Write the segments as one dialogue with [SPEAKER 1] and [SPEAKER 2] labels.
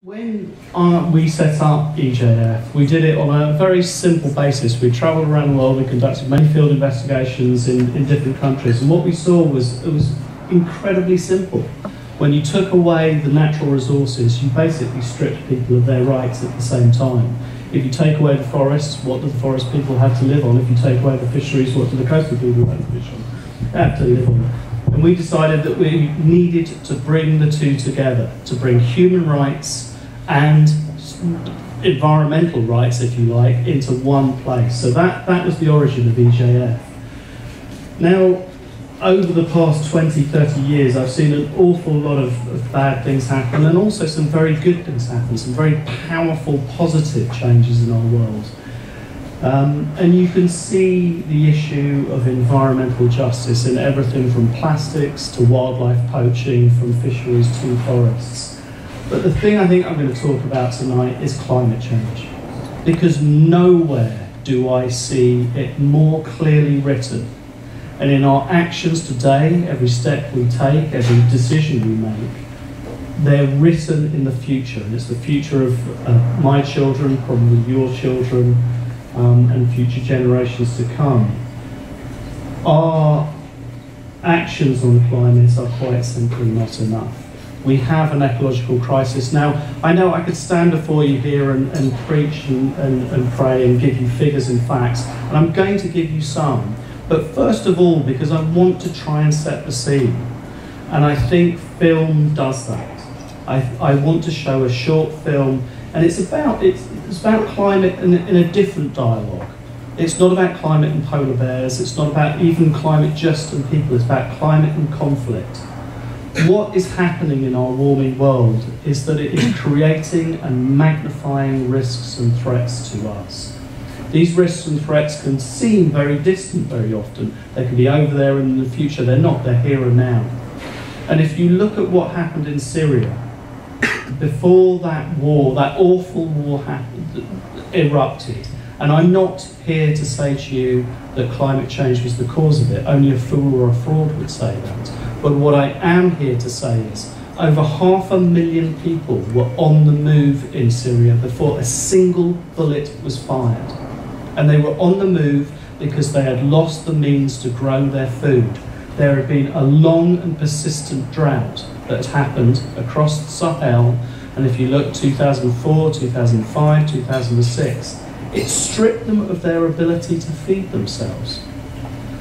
[SPEAKER 1] When we set up EJF, we did it on a very simple basis. We travelled around the world, we conducted many field investigations in different countries, and what we saw was it was incredibly simple. When you took away the natural resources, you basically stripped people of their rights at the same time. If you take away the forests, what do the forest people have to live on? If you take away the fisheries, what do the coastal people have to live on? And we decided that we needed to bring the two together, to bring human rights and environmental rights, if you like, into one place. So that was the origin of EJF. Now, over the past 20, 30 years, I've seen an awful lot of bad things happen, and also some very good things happen, some very powerful, positive changes in our world. And you can see the issue of environmental justice in everything from plastics to wildlife poaching, from fisheries to forests. But the thing I think I'm going to talk about tonight is climate change, because nowhere do I see it more clearly written. And in our actions today, every step we take, every decision we make, they're written in the future. And it's the future of my children, probably your children, and future generations to come. Our actions on climate are quite simply not enough. We have an ecological crisis. Now, I know I could stand before you here and preach and pray and give you figures and facts, and I'm going to give you some. But first of all, because I want to try and set the scene, and I think film does that. I want to show a short film, and it's about climate in a different dialogue. It's not about climate and polar bears, it's not about even climate just and people, it's about climate and conflict. What is happening in our warming world is that it is creating and magnifying risks and threats to us. These risks and threats can seem very distant very often. They can be over there in the future. They're not, they're here and now. And if you look at what happened in Syria, before that war, that awful war erupted, and I'm not here to say to you that climate change was the cause of it. Only a fool or a fraud would say that. But what I am here to say is over 500,000 people were on the move in Syria before a single bullet was fired. And they were on the move because they had lost the means to grow their food. There had been a long and persistent drought that had happened across the Sahel, and if you look 2004, 2005, 2006, it stripped them of their ability to feed themselves.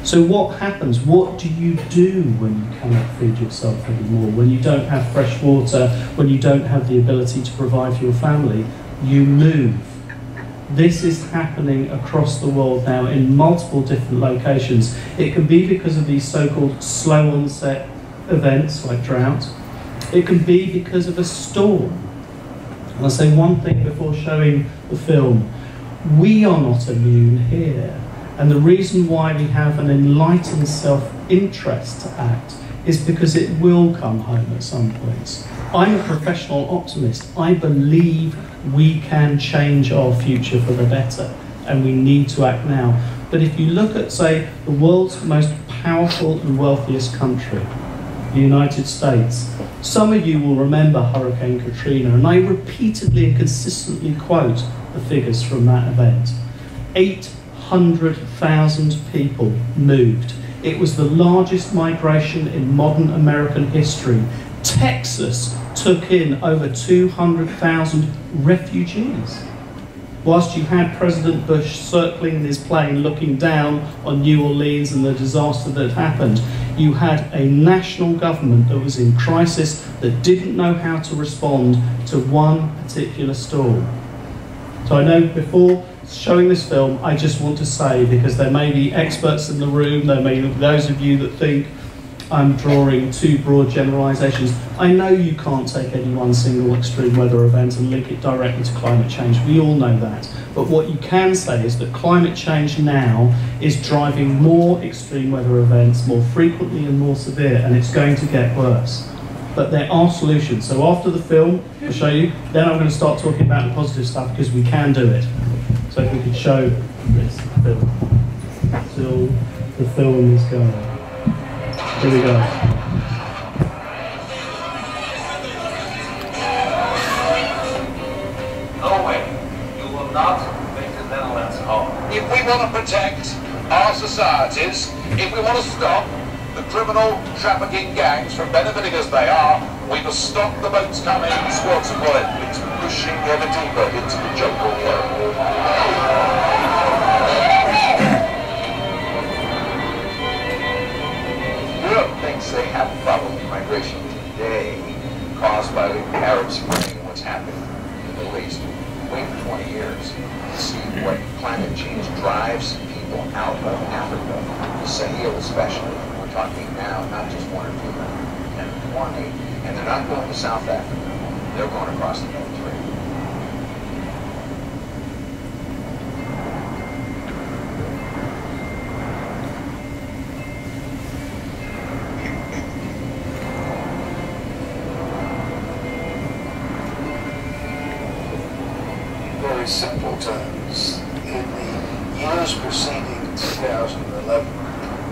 [SPEAKER 1] So what happens? What do you do when you cannot feed yourself anymore? When you don't have fresh water, when you don't have the ability to provide for your family, you move. This is happening across the world now in multiple different locations. It can be because of these so-called slow onset events like drought. It can be because of a storm. And I'll say one thing before showing the film. We are not immune here. And the reason why we have an enlightened self-interest to act is because it will come home at some point. I'm a professional optimist. I believe we can change our future for the better, and we need to act now. But if you look at, say, the world's most powerful and wealthiest country, the United States, some of you will remember Hurricane Katrina, and I repeatedly and consistently quote the figures from that event. 800,000 people moved. It was the largest migration in modern American history. Texas took in over 200,000 refugees. Whilst you had President Bush circling in his plane looking down on New Orleans and the disaster that happened, you had a national government that was in crisis that didn't know how to respond to one particular storm. So I know before showing this film, I just want to say, because there may be experts in the room, there may be those of you that think I'm drawing too broad generalisations. I know you can't take any one single extreme weather event and link it directly to climate change. We all know that. But what you can say is that climate change now is driving more extreme weather events more frequently and more severe, and it's going to get worse. But there are solutions. So after the film, I'll show you, then I'm going to start talking about the positive stuff, because we can do it. So if we could show this film till the film is going. Here we go.
[SPEAKER 2] not make the Netherlands home.
[SPEAKER 3] If we want to protect our societies, if we want to stop the criminal trafficking gangs from benefiting as they are, we must stop the boats coming in squads of oil. It's pushing ever deeper into the jungle world. Europe thinks they have a problem with migration today caused by the Arab Spring and what's happening in the Middle East. Wait 20 years to see what climate change drives people out of Africa, the Sahel especially. We're talking now not just 1 or 2, 10 or 20, and they're not going to South Africa. They're going across the Mediterranean.
[SPEAKER 4] Very simple terms, in the years preceding 2011,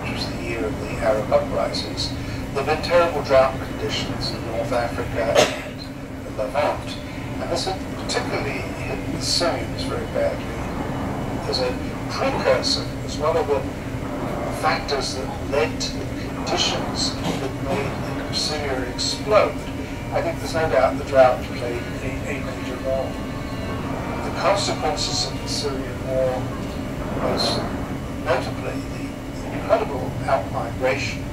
[SPEAKER 4] which was the year of the Arab uprisings, there have been terrible drought conditions in North Africa and the Levant, and this had particularly hit the Syrians very badly as a precursor, as one of the factors that led to the conditions that made Syria explode. I think there's no doubt the drought played a major role. The consequences of the Syrian war, most notably the incredible out-migration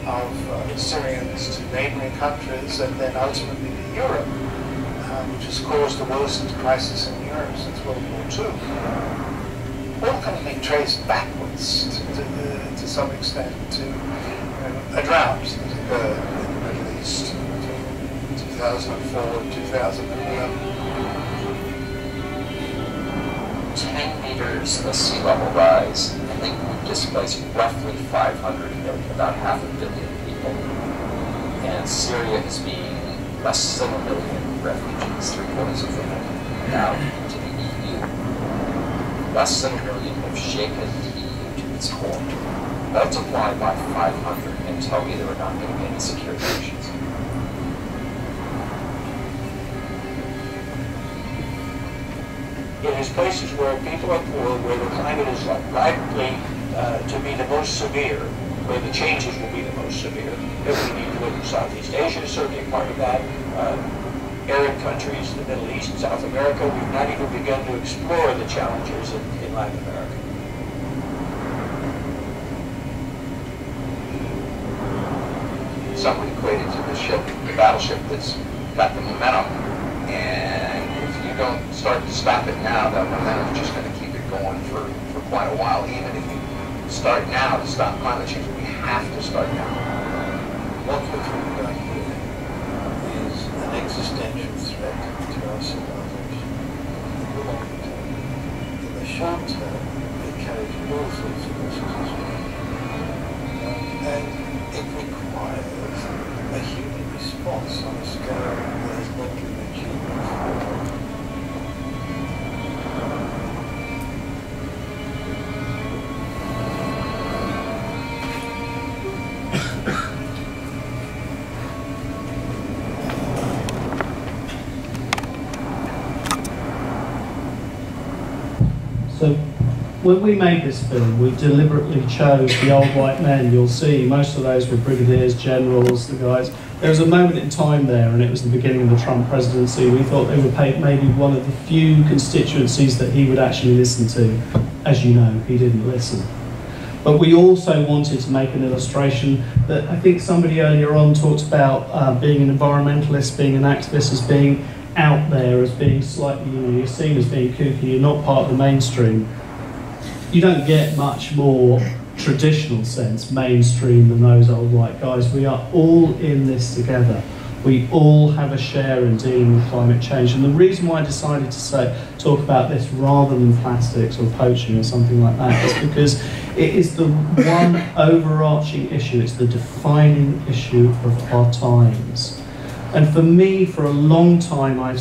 [SPEAKER 4] of Syrians to neighboring countries and then ultimately to Europe, which has caused the worst crisis in Europe since World War II. All can be traced backwards to some extent to a drought that occurred in the Middle East in 2004 and 2011.
[SPEAKER 3] 10 meters of sea level rise, I think would displace roughly 500 million, about 500 million people. And Syria is being less than 1 million refugees, 3/4 of them now into the EU. Less than 1 million have shaken the EU to its core. Multiply by 500 and tell me there are not going to be any security issues.
[SPEAKER 4] It is places where people are poor, where the climate is likely to be the most severe, where the changes will be the most severe. If we need to look at Southeast Asia, certainly part of that. Arab countries, the Middle East, South America, we've not even begun to explore the challenges in Latin America.
[SPEAKER 3] Some would equate it to the ship, the battleship that's got the momentum, and if you don't start to stop it now, that momentum is just going to keep it going for quite a while. Even if you start now to stop climate change, we have to start now.
[SPEAKER 4] What we're talking about here is an existential threat to our civilization. In the long term, in the short term, it carries all sorts of risks as well. And it requires a human response on a scale that has not been achieved before.
[SPEAKER 1] So when we made this film, we deliberately chose the old white men. You'll see most of those were brigadiers, generals, the guys. There was a moment in time there, and it was the beginning of the Trump presidency. We thought they were maybe one of the few constituencies that he would actually listen to. As you know, he didn't listen. But we also wanted to make an illustration that I think somebody earlier on talked about being an environmentalist, being an activist, as being out there, as being slightly, you're seen as being kooky, you're not part of the mainstream. You don't get much more traditional sense mainstream than those old white guys. We are all in this together. We all have a share in dealing with climate change. And the reason why I decided to talk about this rather than plastics or poaching or something like that is because it is the one overarching issue, it's the defining issue of our times. And for me, for a long time I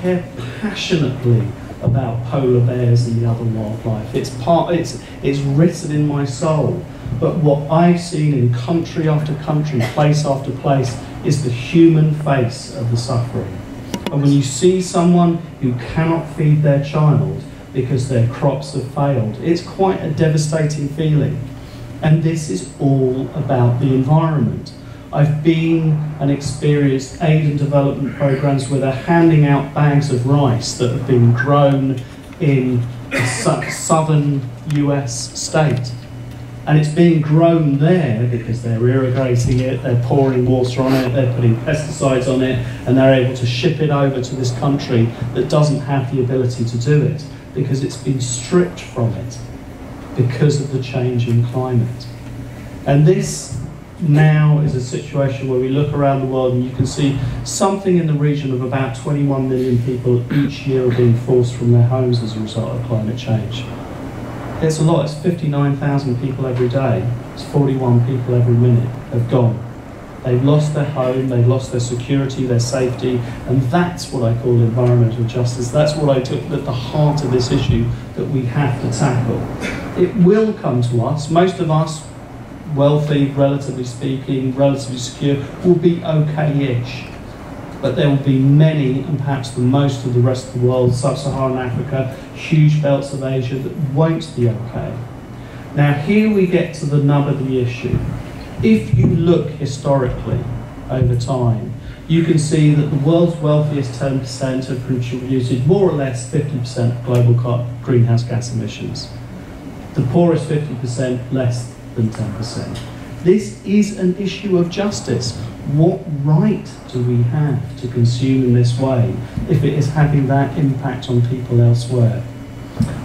[SPEAKER 1] care passionately about polar bears and the other wildlife. It's written in my soul. But what I've seen in country after country, place after place, is the human face of the suffering. And when you see someone who cannot feed their child because their crops have failed, it's quite a devastating feeling. And this is all about the environment. I've been and experienced aid and development programs where they're handing out bags of rice that have been grown in a southern US state. And it's being grown there because they're irrigating it, they're pouring water on it, they're putting pesticides on it, and they're able to ship it over to this country that doesn't have the ability to do it because it's been stripped from it because of the change in climate. And this now is a situation where we look around the world and you can see something in the region of about 21 million people each year are being forced from their homes as a result of climate change. It's a lot, it's 59,000 people every day, it's 41 people every minute have gone. They've lost their home, they've lost their security, their safety, and that's what I call environmental justice. That's what I took at the heart of this issue that we have to tackle. It will come to us, most of us, wealthy, relatively speaking, relatively secure, will be okay-ish. But there will be many, and perhaps the most of the rest of the world, sub-Saharan Africa, huge belts of Asia, that won't be okay. Now here we get to the nub of the issue. If you look historically over time, you can see that the world's wealthiest 10% have contributed more or less 50% of global greenhouse gas emissions. The poorest 50% less than 10%. This is an issue of justice. What right do we have to consume in this way if it is having that impact on people elsewhere?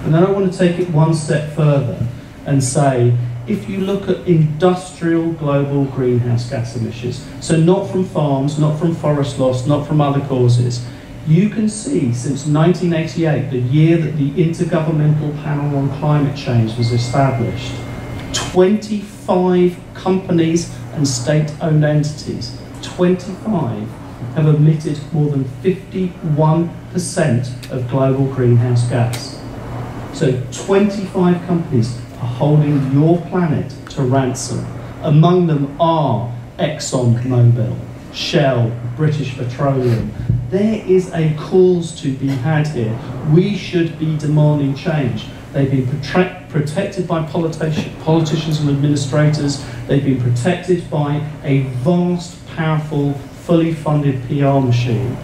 [SPEAKER 1] And then I want to take it one step further and say, if you look at industrial global greenhouse gas emissions, so not from farms, not from forest loss, not from other causes, you can see since 1988, the year that the Intergovernmental Panel on Climate Change was established, 25 companies and state-owned entities, 25, have emitted more than 51% of global greenhouse gas. So 25 companies are holding your planet to ransom. Among them are ExxonMobil, Shell, British Petroleum. There is a cause to be had here. We should be demanding change. They've been protected by politicians and administrators. They've been protected by a vast, powerful, fully funded PR machine.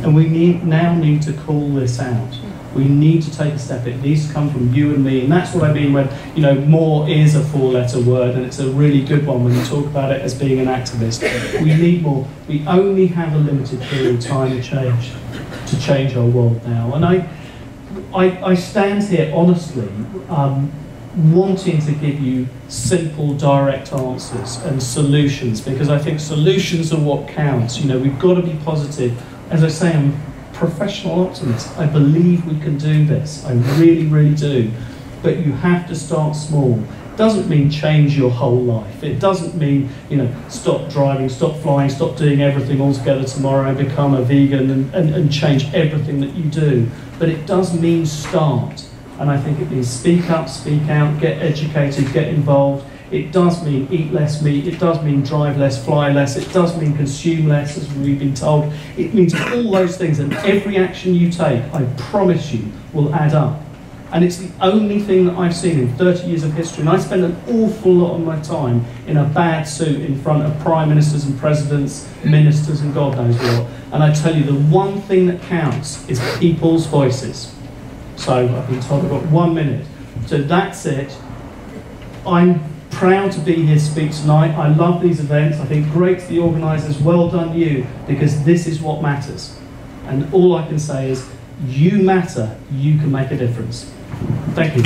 [SPEAKER 1] And we now need to call this out. We need to take a step. It needs to come from you and me. And that's what I mean when, you know, more is a four-letter word, and it's a really good one when you talk about it as being an activist. We need more. We only have a limited period of time to change our world now. And I stand here honestly wanting to give you simple, direct answers and solutions, because I think solutions are what counts. You know, we've got to be positive. As I say, I'm a professional optimist. I believe we can do this. I really, really do. But you have to start small. It doesn't mean change your whole life. It doesn't mean, you know, stop driving, stop flying, stop doing everything altogether tomorrow and become a vegan and change everything that you do. But it does mean start. And I think it means speak up, speak out, get educated, get involved. It does mean eat less meat. It does mean drive less, fly less. It does mean consume less, as we've been told. It means all those things, and every action you take, I promise you, will add up. And it's the only thing that I've seen in 30 years of history. And I spend an awful lot of my time in a bad suit in front of prime ministers and presidents, ministers, and God knows what. And I tell you, the one thing that counts is people's voices. So I've been told I've got 1 minute. So that's it. I'm proud to be here to speak tonight. I love these events. I think great to the organisers. Well done you, because this is what matters. And all I can say is, you matter, you can make a difference. Thank you.